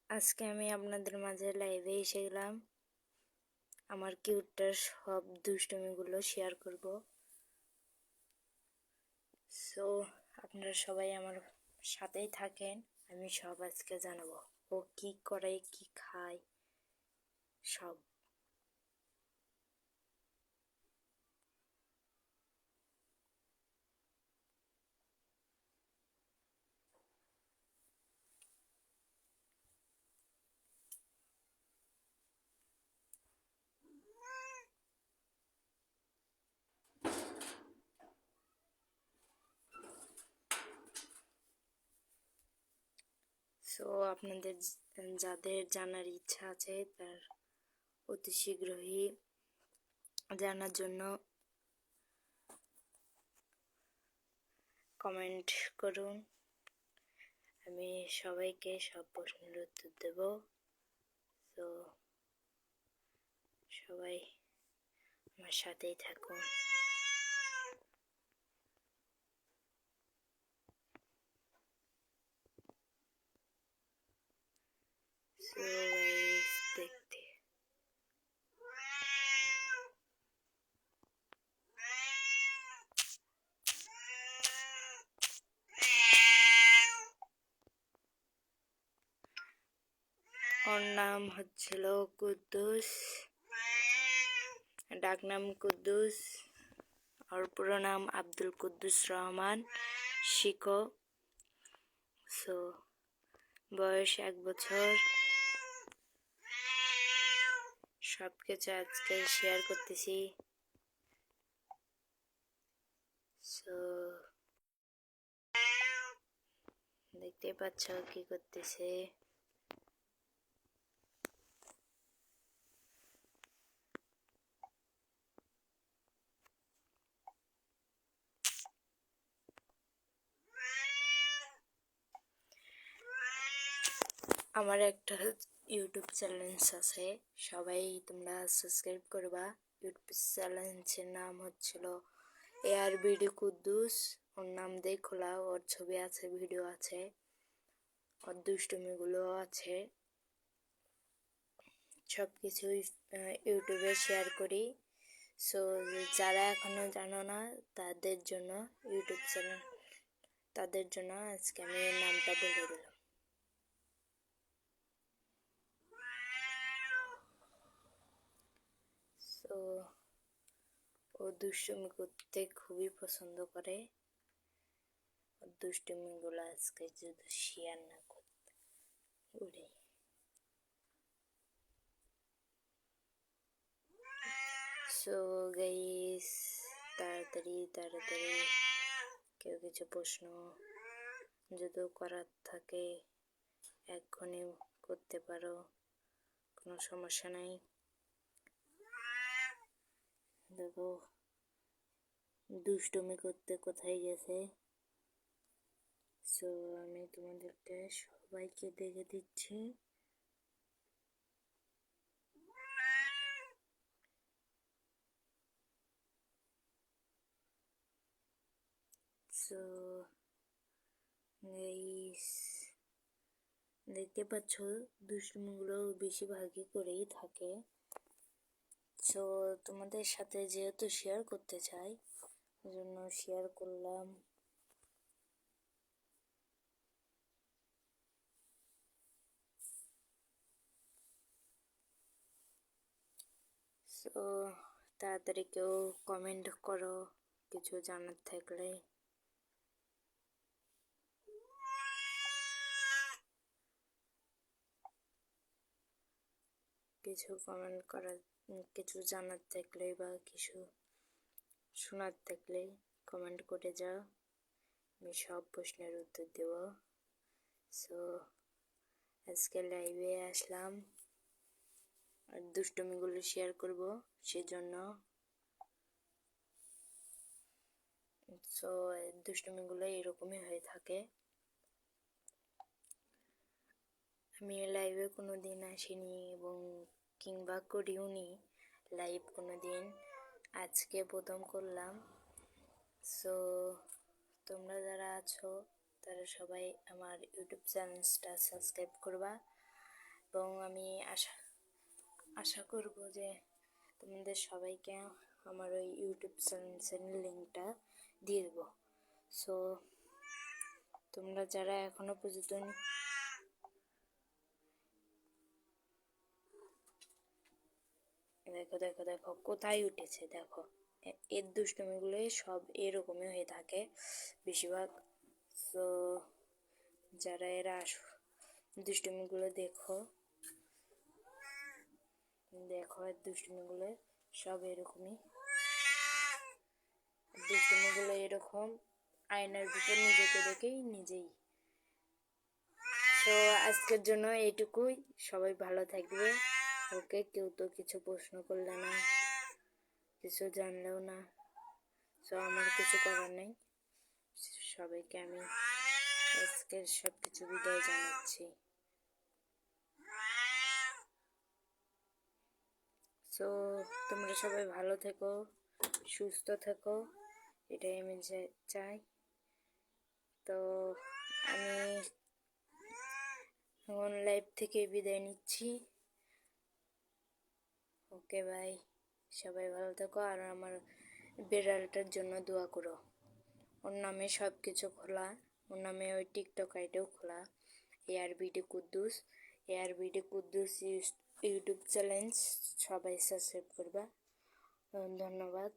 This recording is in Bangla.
আজকে আমি আপনাদের মাঝে লাইভে এসে গেলাম। আমার কিউটটার সব দুষ্টুমিগুলো শেয়ার করব। সো আপনারা সবাই আমার সাথেই থাকেন, আমি সব আজকে জানাবো। ও কি করে, কি খায়, সব। সো আপনাদের যাদের জানার ইচ্ছা আছে তার অতি শীঘ্রই জানার জন্য কমেন্ট করুন। আমি সবাইকে সব প্রশ্নের উত্তর দেব। তো সবাই আমার সাথেই থাকুন। দেখতে ওর নাম হচ্ছিল কুদ্দুস, ডাক নাম কুদ্দুস। ওর পুরো নাম আব্দুল কুদ্দুস রহমান শিকো। সো বয়স 1 বছর। সব কিছু আজকে শেয়ার করতেছি। সো দেখতে পাচ্ছ কি করতেছে। আমার একটা ইউটিউব চ্যানেল আছে, সবাই তোমরা সাবস্ক্রাইব করবা। ইউটিউব চ্যানেলের নাম হচ্ছিল এআর বিডি কুদ্দুস। ওর নাম দিয়ে খোলা, ওর ছবি আছে, ভিডিও আছে, ওর দুষ্টুমিগুলো আছে, সব কিছুই ইউটিউবে শেয়ার করি। সো যারা এখনো জানো না তাদের জন্য ইউটিউব চ্যানেল, তাদের জন্য আজকে আমি নামটা বলে দিলাম। সো ও দুষ্টুমি করতে খুবই পছন্দ করে। ওর দুষ্টুমিগুলো আজকে যদি শেয়ার না করতে উড়ে। সো গাইস, তাড়াতাড়ি তাড়াতাড়ি কেউ কিছু প্রশ্ন যদি করার থাকে এক্ষুনি করতে পারো, কোনো সমস্যা নাই। দেখো দুষ্টুমি করতে কোথায় গেছে। সো আমি তোমাদেরকে সবাইকে দেখে দিচ্ছি। সো গাইস, দেখতে পাচ্ছ দুষ্টুমিগুলো বেশিরভাগই করেই থাকে। সো তোমাদের সাথে যেহেতু শেয়ার করতে চাই জন্য শেয়ার করলাম। সো তাড়াতাড়ি কেউ কমেন্ট করো কিছু জানার থাকলে। কিছু কমেন্ট করার, কিছু জানার থাকলে বা কিছু শোনার থাকলে কমেন্ট করে যাও, আমি সব প্রশ্নের উত্তর দেব। সো আজকে লাইভে আসলাম আর দুষ্টুমিগুলো শেয়ার করব সেজন্য। সো দুষ্টুমিগুলো এরকমই হয়ে থাকে। আমি লাইভে কোনো দিন আসিনি এবং কিংবা করিও নি লাইভ কোনো দিন, আজকে প্রথম করলাম। সো তোমরা যারা আছো তারা সবাই আমার ইউটিউব চ্যানেলটা সাবস্ক্রাইব করবা এবং আমি আশা করব যে তোমাদের সবাইকে আমার ওই ইউটিউব চ্যানেল লিঙ্কটা দিয়ে দেবো। সো তোমরা যারা এখনো পর্যন্ত দেখো দেখো দেখো কোথায় উঠেছে, দেখো এর দুষ্টুমিগুলো সব এরকমই হয়ে থাকে বেশিরভাগ। তো যারা এরা দুষ্টুমিগুলো দেখো দেখো এর দুষ্টুমিগুলো সব এরকমই, দুষ্টুমিগুলো এরকম আয়নার ভিতর নিজেকে দেখেই নিজেই। তো আজকের জন্য এইটুকুই, সবাই ভালো থাকবে। ওকে, কেউ তো কিছু প্রশ্ন করলে না, কিছু জানলেও না, তো আমার কিছু করার নেই। সবাইকে আমি আজকের সব কিছু বিদায় জানাচ্ছি। সো তোমরা সবাই ভালো থেকো, সুস্থ থেকো, এটাই আমি চাই। তো আমি এখন লাইভ থেকে বিদায় নিচ্ছি। ওকে বাই, সবাই ভালো থেকো। আর আমার বিড়ালটার জন্য দোয়া করো, ওর নামে সব কিছু খোলা, ওর নামে ওই টিকটক আইডিও খোলা, ARBD কুদ্দুস ইউটিউব চ্যানেল, সবাই সাবস্ক্রাইব করবা। ধন্যবাদ।